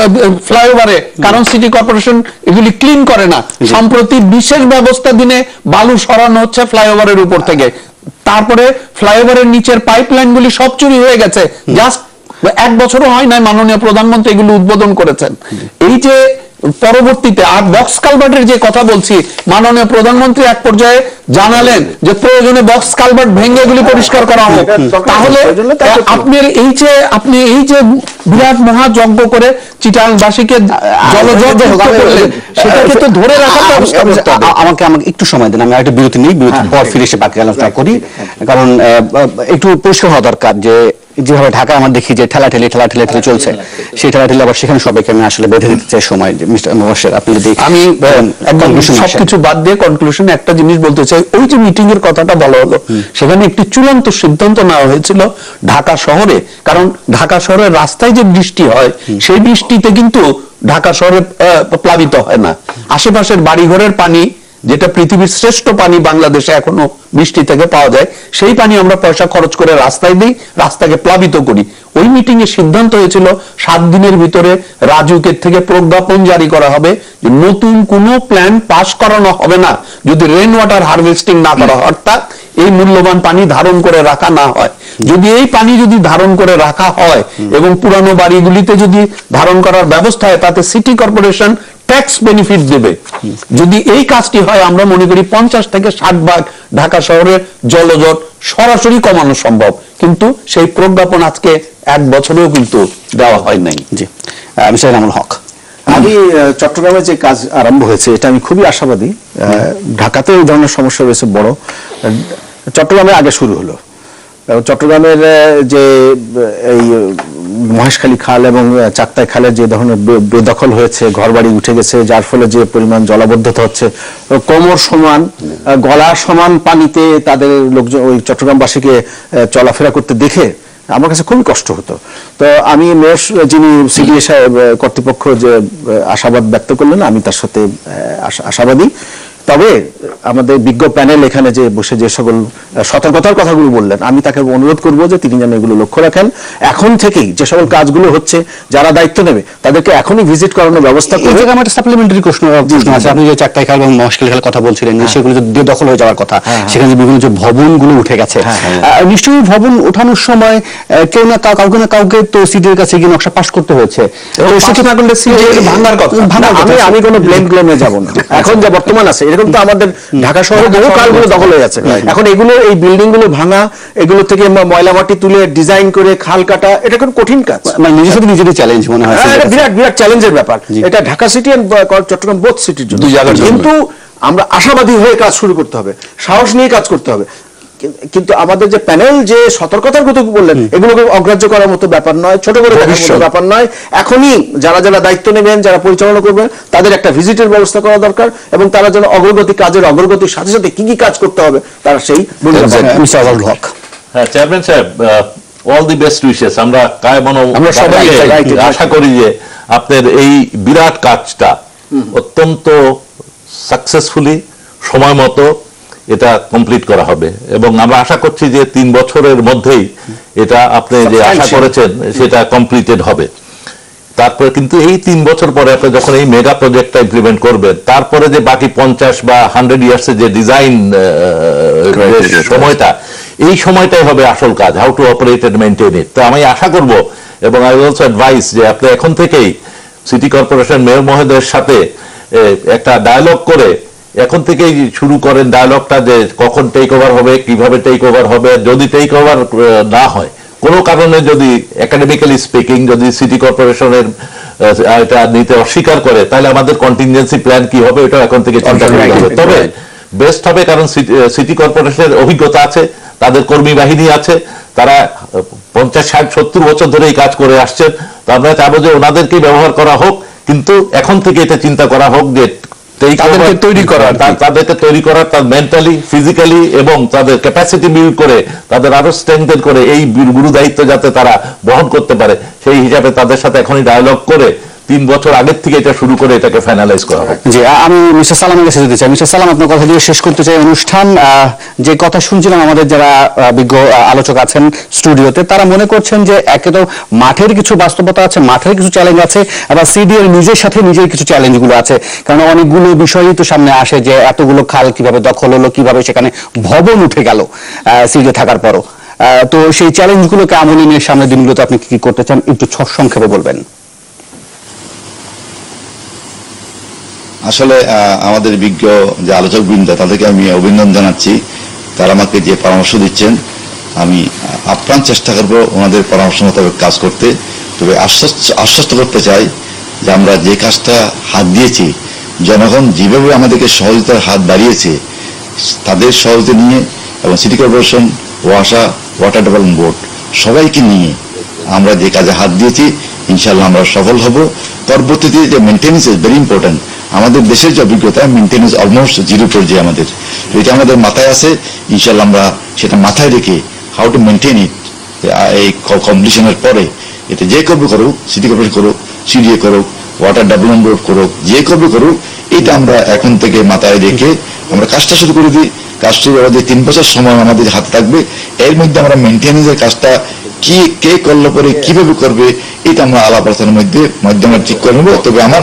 ফ্লাইওভারে, কারণ সিটি কর্পোরেশন এগুলি ক্লিন করে না। সম্প্রতি বিশেষ ব্যবস্থা দিনে বালু সরানো হচ্ছে ফ্লাইওভারের উপর থেকে। তারপরে ফ্লাইওভারের নিচের পাইপলাইন গুলি সব চুরি হয়ে গেছে। জাস্ট 1 বছরও হয় নাই মাননীয় প্রধানমন্ত্রী এগুলো উদ্বোধন করেছেন। এই যে পরবর্তীতে আর বক্স কালভার্টের যে কথা বলছি, মাননীয় প্রধানমন্ত্রী এক পর্যায়ে জানালেন যে প্রয়োজনে বক্স কালভার্ট ভেঙে এগুলি পরিষ্কার করা হোক। তাহলে আপনি এই যে বিরাট মহাযজ্ঞ করে চিটাংবাসীকে জলজট করলেন, সেটাকে তো ধরে রাখার ব্যবস্থা করতে হবে। আমাকে একটু সময় দেন, আমি আরেকটা বিরতি নিই, বিরতির পর ফিরে এসে বাকি আলোচনা করি। কারণ একটু পরিষ্কার হওয়া দরকার যে যেভাবে ঢাকা আমরা দেখি যে ঠেলাঠেলি চলছে, সেই ঠেলাঠেলি আবার সেখানে সবাইকে আমি আসলে বেঁধে দিতে চাই সময়। মিস্টার মোবাশ্বের, আপনি যদি আমি সবকিছু বাদ দিয়ে কনক্লুশনে একটা জিনিস বলতে চাই। ওই যে মিটিং এর কথাটা বলা হলো, সেখানে একটি চূড়ান্ত সিদ্ধান্ত নেওয়া হয়েছিল ঢাকা শহরে, কারণ ঢাকা শহরের রাস্তায় যে বৃষ্টি হয় সেই বৃষ্টিতে কিন্তু ঢাকা শহরে প্লাবিত হয় না। আশেপাশের বাড়িঘরের পানি, যেটা পৃথিবীর শ্রেষ্ঠ পানি বাংলাদেশে এখনো বৃষ্টি থেকে পাওয়া যায়, সেই পানি আমরা পয়সা খরচ করে রাস্তায় দিই, রাস্তাকে প্লাবিত করি। ওই মিটিং এ সিদ্ধান্ত হয়েছিল 7 দিনের ভিতরে রাজুকের থেকে প্রজ্ঞাপন জারি করা হবে যে নতুন কোনো প্ল্যান পাস করানো হবে না যদি রেইন ওয়াটার হারভেস্টিং না করা হয়, অর্থাৎ এই মূল্যবান পানি ধারণ করে রাখা না হয়। যদি এই পানি যদি ধারণ করে রাখা হয় এবং পুরানো বাড়িগুলিতে যদি ধারণ করার ব্যবস্থা হয়, তাতে সিটি কর্পোরেশন ট্যাক্স বেনিফিট দেবে। যদি এই কাজটি হয়, আমরা মনে করি 50 থেকে 60 ভাগ ঢাকা শহরের জলজট সরাসরি কমানো সম্ভব। কিন্তু সেই প্রজ্ঞাপন আজকে 1 বছরেও কিন্তু দেওয়া হয় নাই। জি, মিস্টার এনামুল হক, আমি চট্টগ্রামে যে কাজ আরম্ভ হয়েছে এটা আমি খুবই আশাবাদী। ঢাকাতে এই ধরনের সমস্যা রয়েছে বড়, চট্টগ্রামে আগে শুরু হলো। চট্টগ্রামের যে এই মহেশখালী খাল এবং চাকতাই খালের যে ধরনের বেদখল হয়েছে, ঘরবাড়ি উঠে গেছে, যার ফলে যে পরিমাণ জলাবদ্ধতা হচ্ছে, কোমর সমান গলা সমান পানিতে তাদের লোকজন ওই চট্টগ্রামবাসীকে চলাফেরা করতে দেখে আমার কাছে খুবই কষ্ট হতো। তো আমি মেয়র যিনি সিডিএ সাহেব কর্তৃপক্ষ যে আশাবাদ ব্যক্ত করলেন, আমি তার সাথে আশাবাদী। তবে আমাদের বিজ্ঞ প্যানেল এখানে যে বসে যে সকল সতর্কতার কথাগুলো বললেন, আমি তাকে অনুরোধ করব যে তিনি যেন এগুলো লক্ষ্য রাখেন। এখন থেকেই যে সকল কাজগুলো হচ্ছে, যারা দায়িত্ব নেবে তাদেরকে এখনই ভিজিট করানোর ব্যবস্থা করবে। আমার একটা সাপ্লিমেন্টারি প্রশ্ন আছে, আপনি যে চাকতাই খাল এবং মহেশখালী খালের কথা বলছিলেন, সেগুলো যে বেদখল হয়ে যাওয়ার কথা, সেখানে বিভিন্ন যে ভবনগুলো উঠে গেছে, নিশ্চয়ই ভবন ওঠানোর সময় কেউ না কাউকে না কাউকে তো সিডির কাছে গিয়ে নকশা পাস করতে হয়েছে। আমি কোনো ব্লেমে যাব না। এখন যা বর্তমান আছে, এরকম তো আমাদের ঢাকা শহরে বহু কালগুলো দখল হয়ে যাচ্ছে। এখন এগুলো, এই বিল্ডিং গুলো ভাঙা, এগুলো থেকে ময়লা মাটি তুলে ডিজাইন করে খাল কাটা, এটা কোন কঠিন কাজ, মানে নিজের সাথে নিজেরই চ্যালেঞ্জ মনে হয়। বিরাট বিরাট চ্যালেঞ্জের ব্যাপার এটা Dhaka city and Chittagong both সিটির জন্য। কিন্তু আমরা আশাবাদী হয়ে কাজ শুরু করতে হবে, সাহস নিয়ে কাজ করতে হবে। কিন্তু আমাদের যে প্যানেল যে সতর্কতার কথা বললেন, এগুলোকে অগ্রাহ্য করার মতো ব্যাপার নয়, ছোট করে ব্যাপার নয়। এখনই যারা যারা দায়িত্ব নেবেন, যারা পরিচালনা করবেন, তাদের একটা ভিজিটের ব্যবস্থা করা দরকার, এবং তারা যেন কাজের অগ্রগতির সাথে সাথে কি কি কাজ করতে হবে তারা সেই হ্যাঁ, চেয়ারম্যান সাহেব, অল দি বেস্ট উইশেস। আমরা আমরা সবাই আশা করি যে আপনার এই বিরাট কাজটা অত্যন্ত সাকসেসফুলি সময় মতো এটা কমপ্লিট করা হবে, এবং আমরা আশা করছি যে 3 বছরের মধ্যেই এটা আপনি যে আশা করেছেন সেটা কমপ্লিটেড হবে। তারপরে কিন্তু এই 3 বছর পরে আপনি যখন এই মেগা প্রজেক্টটা ইমপ্লিমেন্ট করবেন, তারপরে যে বাকি 50 বা 100 ইয়ার্স এর যে ডিজাইন সময়টা, এই সময়টাই হবে আসল কাজ, how to operate and maintain it. তো আমি আশা করব, এবং আই অলসো অ্যাডভাইস, যে আপনি এখন থেকেই সিটি কর্পোরেশন মেয়র মহোদয়ের সাথে একটা ডায়ালগ করে এখন থেকেই শুরু করেন ডায়ালগটা, যে কখন টেক ওভার হবে, কিভাবে টেক ওভার হবে। যদি টেক ওভার না হয়, কোনো কারণে যদি একাডেমিক্যালি স্পিকিং যদি সিটি কর্পোরেশনের এটা নিতে অস্বীকার করে, তাহলে আমাদের কন্টিনজেন্সি প্ল্যান কি হবে, এটা এখন থেকে চিন্তা করতে হবে। তবে বেস্ট হবে, কারণ সিটি কর্পোরেশনের অভিজ্ঞতা আছে, তাদের কর্মী বাহিনী আছে, তারা 50, 60, 70 বছর ধরে এই কাজ করে আসছেন। তো আমরা চাবো যে ওনাদেরকেই ব্যবহার করা হোক, কিন্তু এখন থেকে এটা চিন্তা করা হোক যে তাদেরকে তৈরি করার তার মেন্টালি, ফিজিক্যালি, এবং তাদের ক্যাপাসিটি বিল্ড করে, তাদের আরো স্ট্রেংথেন করে এই গুরু দায়িত্ব যাতে তারা বহন করতে পারে, সেই হিসাবে তাদের সাথে এখনই ডায়ালগ করে 3 বছর আগের থেকে এটা শুরু করে এটাকে ফাইনালাইজ করা হবে। জি, আমি মিস্টার সালামের কাছে যেতে চাই। মিস্টার সালাম, আপনার কথা দিয়ে শেষ করতে চাই অনুষ্ঠান। যে কথা শুনছিলাম, আমাদের যারা বিজ্ঞ আলোচক আছেন স্টুডিওতে, তারা মনে করছেন যে একে তো মাঠের কিছু বাস্তবতা আছে, মাঠের কিছু চ্যালেঞ্জ আছে, আবার সিডি এর নিজের সাথে নিজের কিছু চ্যালেঞ্জগুলো আছে। কারণ অনেকগুলো বিষয়ই তো সামনে আসে, যে এতগুলো খাল কিভাবে দখল হলো, কিভাবে সেখানে ভবন উঠে গেল সিডি থাকার পরও। তো সেই চ্যালেঞ্জগুলোকে আমলে নিয়ে সামনের দিনগুলোতে আপনি কি করতে চান, একটু সংক্ষেপে বলবেন। আসলে আমাদের বিজ্ঞ যে আলোচক বৃন্দ, তাদেরকে আমি অভিনন্দন জানাচ্ছি। তারা আমাকে যে পরামর্শ দিচ্ছেন, আমি আপ্রাণ চেষ্টা করবো ওনাদের পরামর্শ মোতাবেক কাজ করতে। তবে আশ্বস্ত করতে চাই যে আমরা যে কাজটা হাত দিয়েছি, জনগণ যেভাবে আমাদেরকে সহযোগিতার হাত বাড়িয়েছে, তাদের সহযোগিতা নিয়ে, এবং city corporation, water development board, সবাইকে নিয়ে আমরা যে কাজে হাত দিয়েছি, ইনশাল্লাহ আমরা সফল হব। পরবর্তীতে যে মেনটেন্যান্স ইজ ভেরি ইম্পর্টেন্ট। আমাদের দেশের যে অভিজ্ঞতা, মেনটেন্যান্স অলমোস্ট 0 পর্যায়ে আমাদের, এটা আমাদের মাথায় আছে। ইনশাল্লাহ আমরা সেটা মাথায় রেখে হাউ টু মেনটেন ইট, এই কম্পিটিশনের পরে এটা যে করবে করুক, সিটি কর্পোরেশন করুক, সিডিএ করুক, ওয়াটার ডেভেলপমেন্ট বোর্ড করুক, যে করবে করুক, এটা আমরা এখন থেকে মাথায় রেখে আমরা কাজটা শুরু করে দিই। কাজ শুরু করার 3 বছর সময় আমাদের হাতে থাকবে। এর মধ্যে আমরা মেনটেন্যান্সের কাজটা কে করলে পরে কিভাবে করবে, এটা আমরা আলাপ আলোচনার মাধ্যমে ঠিক করে নেবো। তবে আমার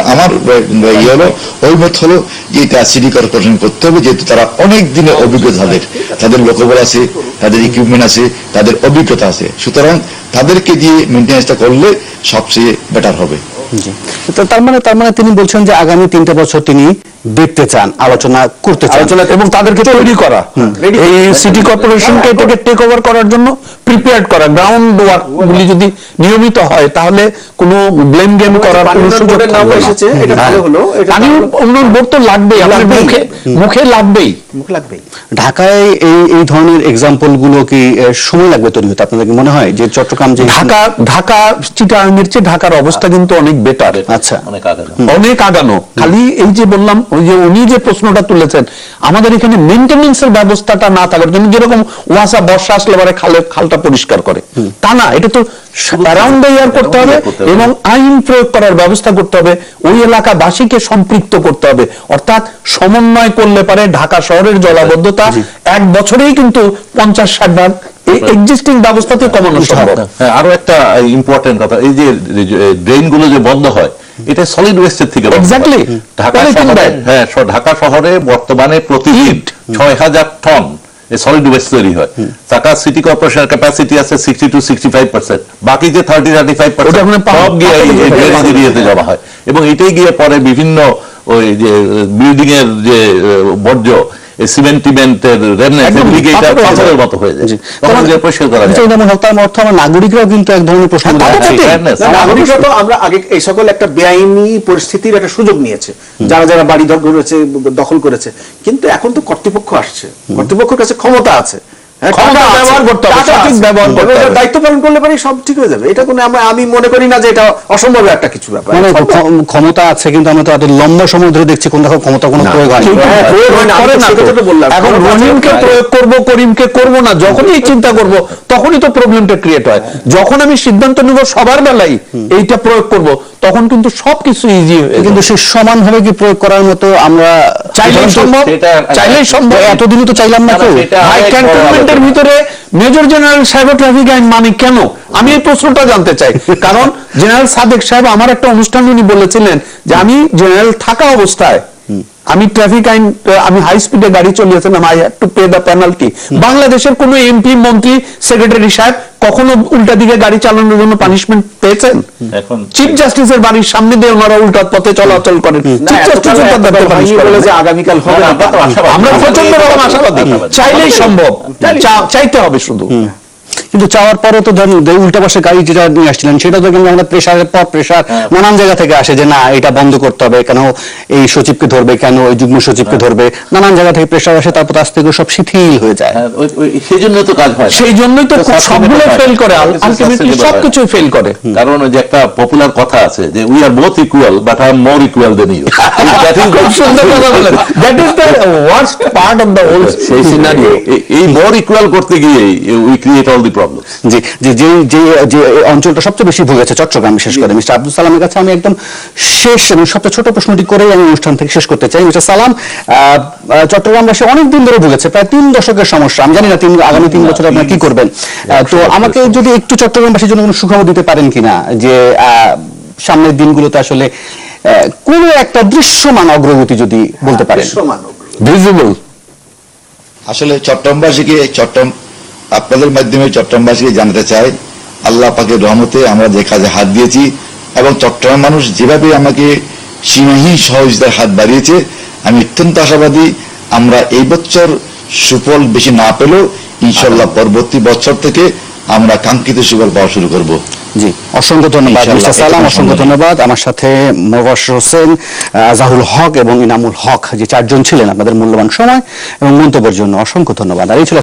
ইয়ে হলো, অভিমত হলো যে এটা সিটি কর্পোরেশন করতে হবে, যেহেতু তারা অনেক দিনের অভিজ্ঞতা, তাদের লোকবল আছে, তাদের ইকুইপমেন্ট আছে, তাদের অভিজ্ঞতা আছে। সুতরাং তাদেরকে দিয়ে মেনটেন্যান্সটা করলে সবচেয়ে বেটার হবে। তার মানে তিনি বলছেন যে আগামী 3 বছর তিনি দেখতে চান, আলোচনা করতে চান, এবং তাদেরকে তৈরি করা, এই সিটি কর্পোরেশনকে এটাকে টেক ওভার করার জন্য প্রিপেয়ার্ড করা। গ্রাউন্ড ওয়ার্ক গুলি যদি নিয়মিত হয়, তাহলে কোনো ব্লেম গেম করার কোনো সুযোগ থাকবে না। অন্য বোর্ড তো লাগবেই, আপনার মুখে লাগবেই। মুখে লাগবেই। ঢাকায় এই ধরনের এক্সাম্পল গুলো কি সময় লাগবে তৈরি হতে, আপনাদের কি মনে হয় যে চট্টগ্রাম যে ঢাকা চিটাগাংয়ের চেয়ে ঢাকার অবস্থা কিন্তু অনেক বেটার, আচ্ছা অনেক আগানো। খালি এই যে বললাম, ওই যে উনি যে প্রশ্নটা তুলেছেন, আমাদের এখানে মেইনটেনেন্সের ব্যবস্থাটা না থাকার জন্য, যেরকম ওয়াসা বর্ষা আসলে পরে খালটা পরিষ্কার করে, তা না, এটা তো অ্যারাউন্ড দ্য ইয়ার করতে হবে এবং আইন প্রয়োগ করার ব্যবস্থা করতে হবে, ওই এলাকাবাসীকে সম্পৃক্ত করতে হবে। অর্থাৎ সমন্বয় করলে পারে ঢাকা শহরের জলাবদ্ধতা এক বছরেই কিন্তু 50-60 ভাগ এক্সিস্টিং ব্যবস্থাতে কমানো সম্ভব। আরো একটা ইম্পর্টেন্ট কথা, এই যে ড্রেন গুলো যে বন্ধ হয়, এটা সলিড ওয়েস্টের থেকে। এক্স্যাক্টলি, ঢাকা শহরে বর্তমানে প্রতিদিন 6000 টন সলিড ওয়েস্ট তৈরি হয়। ঢাকা সিটি কর্পোরেশনের ক্যাপাসিটি আছে 60 to 65%, বাকি যে 30-35% সব গিয়ে ড্রেনেজ এরিয়াতে জমা হয়, এবং এটাই গিয়ে পরে বিভিন্ন ওই যে বিল্ডিং এর যে বর্জ্য, সিমেন্টের পাথরের মতো হয়ে যায়, তখন যে পরিষ্কার করা যায়। আমার নাগরিকরাও কিন্তু এক ধরনের প্রশ্ন, নাগরিকরা তো আমরা আগে এই সকল একটা বেআইনি পরিস্থিতির একটা সুযোগ নিয়েছে, যারা যারা বাড়ি দখল করেছে, কিন্তু এখন তো কর্তৃপক্ষ আসছে, কর্তৃপক্ষের কাছে ক্ষমতা আছে, দায়িত্ব পালন করলে পরে সব ঠিক হয়ে যাবে। এটা কোনো আমি মনে করি না যে এটা অসম্ভব একটা কিছু ব্যাপার। ক্ষমতা আছে, কিন্তু আমরা তো লম্বা সময় ধরে দেখছি কোন ক্ষমতা কোনো প্রয়োগ হয় না। এখন রহিমকে প্রয়োগ করবো, করিমকে করবো না, যখনই চিন্তা করব তখনই তো প্রবলেমটা ক্রিয়েট হয়। যখন আমি সিদ্ধান্ত নিব সবার বেলায় এইটা প্রয়োগ করব, তখন কিন্তু সবকিছু ইজি হয়ে, কিন্তু সে সমান ভাবে কি প্রয়োগ করার মতো আমরা চাইলেই সম্ভব। এতদিনও তো চাইলাম না কেউ। হাই ক্যান্টনমেন্টের ভিতরে মেজর জেনারেল সাহেব ট্রাফিক আইন মানে কেন, আমি এই প্রশ্নটা জানতে চাই। কারণ জেনারেল সাদেক সাহেব আমার একটা অনুষ্ঠান উনি বলেছিলেন যে আমি জেনারেল থাকা অবস্থায় আমি ট্রাফিক আইন, আমি হাই স্পিডে গাড়ি চালিয়েছিলাম, I had to pay the penalty. বাংলাদেশের কোন এমপি, মন্ত্রী, সেক্রেটারি সাহেব কখনো উল্টা দিকে গাড়ি চালানোর জন্য পানিশমেন্ট পেয়েছেন? চিফ জাস্টিসের বাড়ির সামনে দিয়ে ওনারা উল্টা পথে চলাচল করেন, আগামীকাল হবে, আমরা প্রচন্ড রকম আশাবাদী। চাইলেই সম্ভব, চাইতে হবে শুধু। কিন্তু চাওয়ার পরে তো ধরেন উল্টা পাশে গাড়ি যেটা নিয়ে আসছিলেন, সেটা তো কিন্তু আমরা প্রেশারের পর প্রেশার নানান জায়গা থেকে আসে যে না এটা বন্ধ করতে হবে, কেন এই সচিবকে ধরবে, কেন এই যুগ্ম সচিবকে ধরবে, নানান জায়গা থেকে প্রেশার আসে, তারপর আস্তে করে সব শিথিল হয়ে যায়। সেই জন্য তো কাজ হয়, সেই জন্যই তো সবগুলো ফেল করে, আলটিমেটলি সবকিছু ফেল করে। কারণ ওই যে একটা পপুলার কথা আছে যে we are both equal but I am more equal than you. খুব সুন্দর কথা বলেন। That is the worst part of the whole scenario. এই মোর ইকুয়াল করতে গিয়ে we create all the problem. জি জি, যে অঞ্চলটা সবচেয়ে বেশি ভুগেছে চট্টগ্রাম, বিশেষ করে মিস্টার আব্দুল সালামের কাছে আমি একদম শেষ এবং সবচেয়ে ছোট প্রশ্নটি করেই আমি অনুষ্ঠান থেকে শেষ করতে চাই। মিস্টার সালাম, চট্টগ্রামবাসী অনেকদিন ধরে ভুগেছে, প্রায় 3 দশকের সমস্যা। আমি জানি না আগামী 3 বছরে আপনারা কি করবেন, তো আমাকে যদি একটু চট্টগ্রামবাসীর জন্য কোনো সুখবর দিতে পারেন কিনা, যে সামনের দিনগুলোতে আসলে কোনো একটা দৃশ্যমান অগ্রগতি যদি বলতে পারেন, ভিজিবল। আসলে চট্টগ্রামবাসীকে আপনাদের মাধ্যমে চট্টগ্রামবাসীকে জানাতে চাই, আল্লাহ পাকের রহমতে আমরা যে কাজে হাত দিয়েছি এবং চট্টগ্রাম মানুষ যেভাবে আমাকে সীমাহীন সহযোগিতার হাত বাড়িয়েছে, আমি অত্যন্ত আশাবাদী আমরা এই বছর সুফল বেশি না পেলেও ইনশাল্লাহ পরবর্তী বছর থেকে আমরা কাঙ্ক্ষিত সুফল পাওয়া শুরু করব। জি, অসংখ্য ধন্যবাদ মিস্টার সালাম, অসংখ্য ধন্যবাদ। আমার সাথে মোবাশ্বের হোসেন, জাহুল হক এবং ইনামুল হক, যে 4 জন ছিলেন, আপনাদের মূল্যবান সময় এবং মন্তব্যের জন্য অসংখ্য ধন্যবাদ। আর এই ছিল